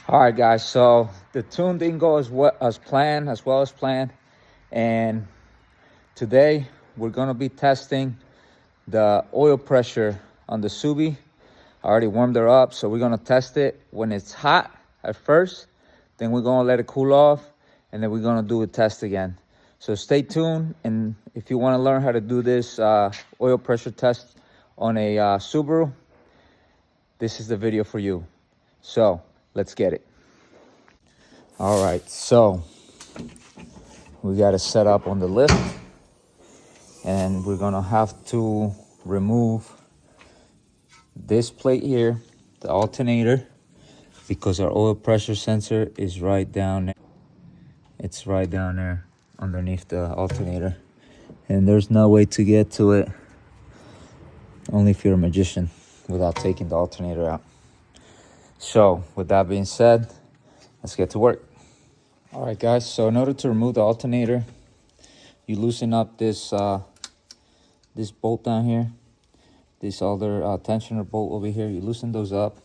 All right, guys, so the tune didn't go as well as planned, and today we're gonna be testing the oil pressure on the Subi. I already warmed her up, so we're gonna test it when it's hot at first, then we're gonna let it cool off, and then we're gonna do a test again. So stay tuned, and if you wanna learn how to do this oil pressure test on a Subaru, this is the video for you. So let's get it. All right, so we got it set up on the lift, and we're gonna have to remove this plate here, the alternator, because our oil pressure sensor is right down there. It's right down there underneath the alternator, and there's no way to get to it, only if you're a magician, without taking the alternator out. So with that being said, let's get to work. All right, guys, so in order to remove the alternator, you loosen up this this bolt down here, this other tensioner bolt over here. You loosen those up,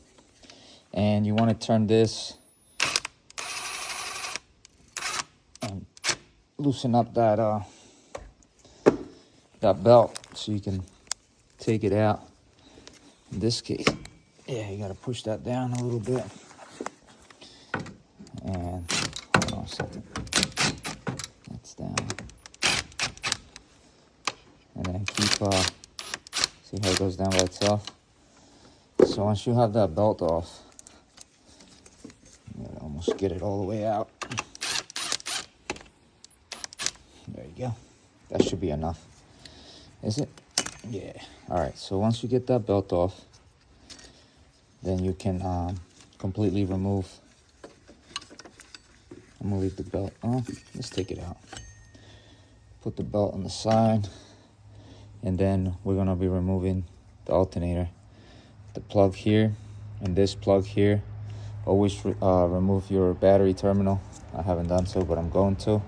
and you want to turn this and loosen up that that belt so you can take it out. In this case, yeah, you got to push that down a little bit, and hold on a second, that's down, and then keep see how it goes down by itself. So once you have that belt off, you gotta almost get it all the way out. There you go. That should be enough. Is it? Yeah. All right, so once you get that belt off, then you can completely remove. I'm gonna leave the belt. Oh, let's take it out. Put the belt on the side, and then we're gonna be removing the alternator, the plug here, and this plug here. Always remove your battery terminal. I haven't done so, but I'm going to.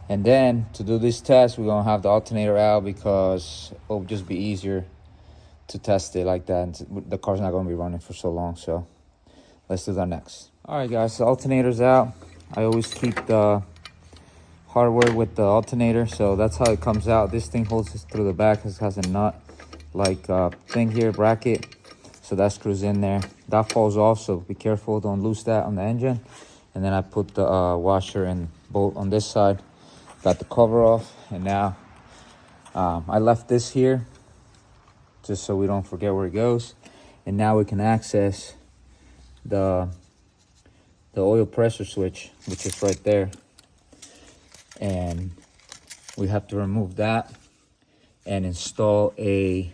And then to do this test, we're gonna have the alternator out because it'll just be easier to test it like that. And the car's not gonna be running for so long, so let's do that next. All right, guys, the alternator's out. I always keep the hardware with the alternator, so that's how it comes out. This thing holds it through the back. This has a nut like thing here, bracket, so that screws in there. That falls off, so be careful, don't lose that on the engine. And then I put the washer and bolt on this side, got the cover off, and now I left this here just so we don't forget where it goes. And now we can access the oil pressure switch, which is right there, and we have to remove that and install a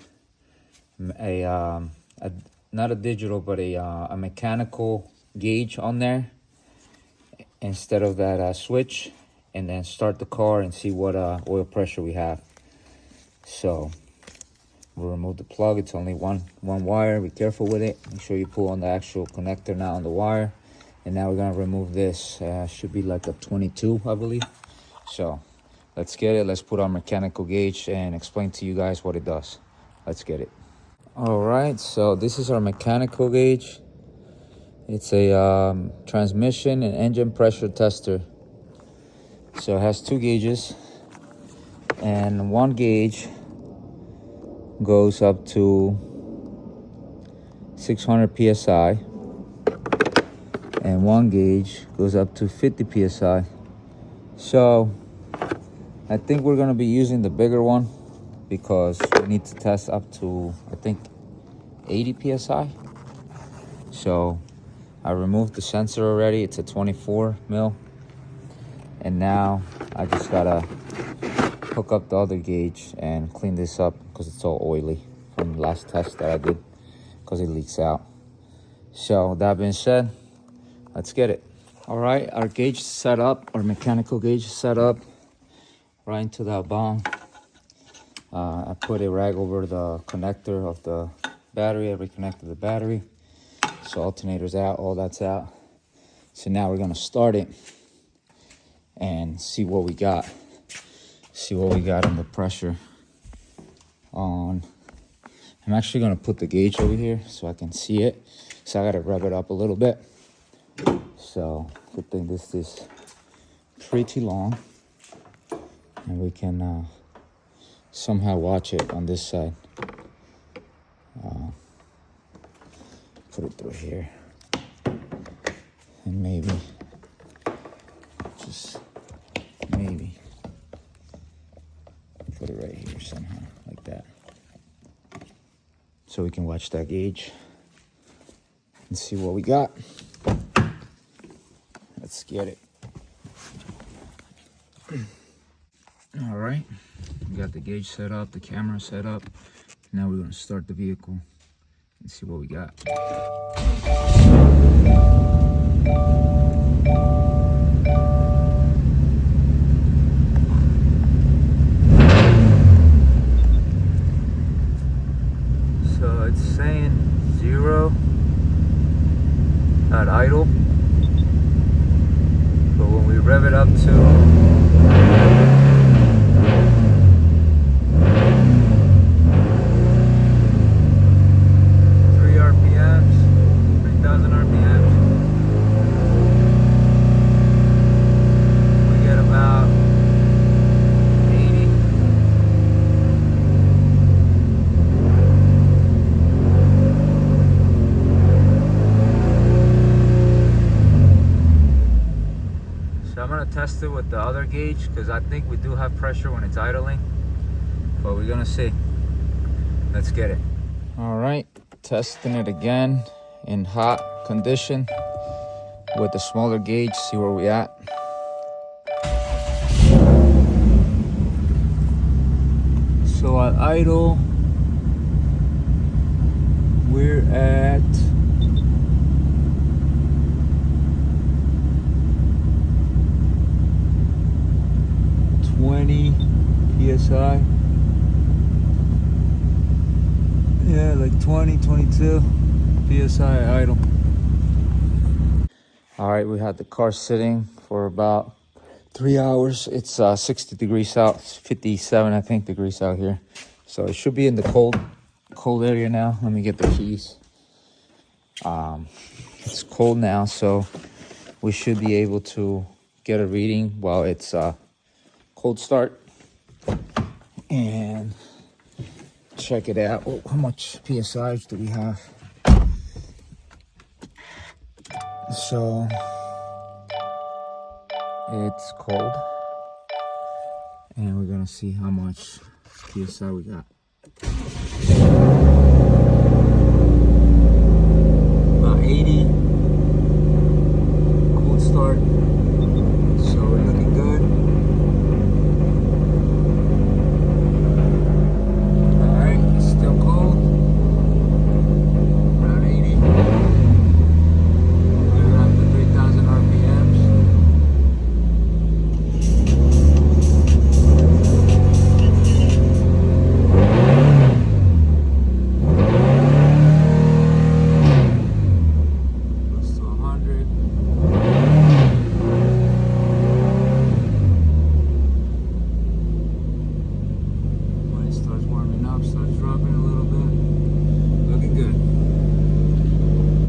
not a digital but a mechanical gauge on there instead of that switch, and then start the car and see what oil pressure we have. So we'll remove the plug. It's only one wire. Be careful with it. Make sure you pull on the actual connector, not on the wire. And now we're gonna remove this. Should be like a 22, I believe. So let's get it. Let's put our mechanical gauge and explain to you guys what it does. Let's get it. All right, so this is our mechanical gauge. It's a transmission and engine pressure tester. So it has two gauges, and one gauge goes up to 600 psi, and one gauge goes up to 50 psi. So I think we're gonna be using the bigger one because we need to test up to, I think, 80 psi. So I removed the sensor already. It's a 24 mil, and now I just gotta hook up the other gauge and clean this up because it's all oily from the last test that I did because it leaks out. So that being said, let's get it. All right, our gauge is set up, our mechanical gauge is set up right into that bong. I put a rag over the connector of the battery. I reconnected the battery. So alternator's out, all that's out. So now we're gonna start it and see what we got. See what we got in the pressure on. I'm actually gonna put the gauge over here so I can see it. So I gotta rub it up a little bit. So good thing this is pretty long, and we can somehow watch it on this side. Put it through here, and maybe, just maybe, put it right here somehow, like that, so we can watch that gauge and see what we got. Let's get it. All right, we got the gauge set up, the camera set up. Now we're gonna start the vehicle and see what we got. So it's saying 0 at idle, but when we rev it up to 3,000 RPMs, we get about 80. So I'm gonna test it with the other gauge, because I think we do have pressure when it's idling, but we're gonna see. Let's get it. All right, testing it again in hot condition with the smaller gauge, see where we at. So at idle, we're at 20 PSI. Yeah, like 20, 22 PSI idle. All right, we had the car sitting for about 3 hours. It's 60 degrees out, 57, I think, degrees out here. So it should be in the cold area now. Let me get the keys. It's cold now, so we should be able to get a reading while it's cold start. And check it out. Oh, how much PSI do we have? So it's cold, and we're gonna see how much PSI we got.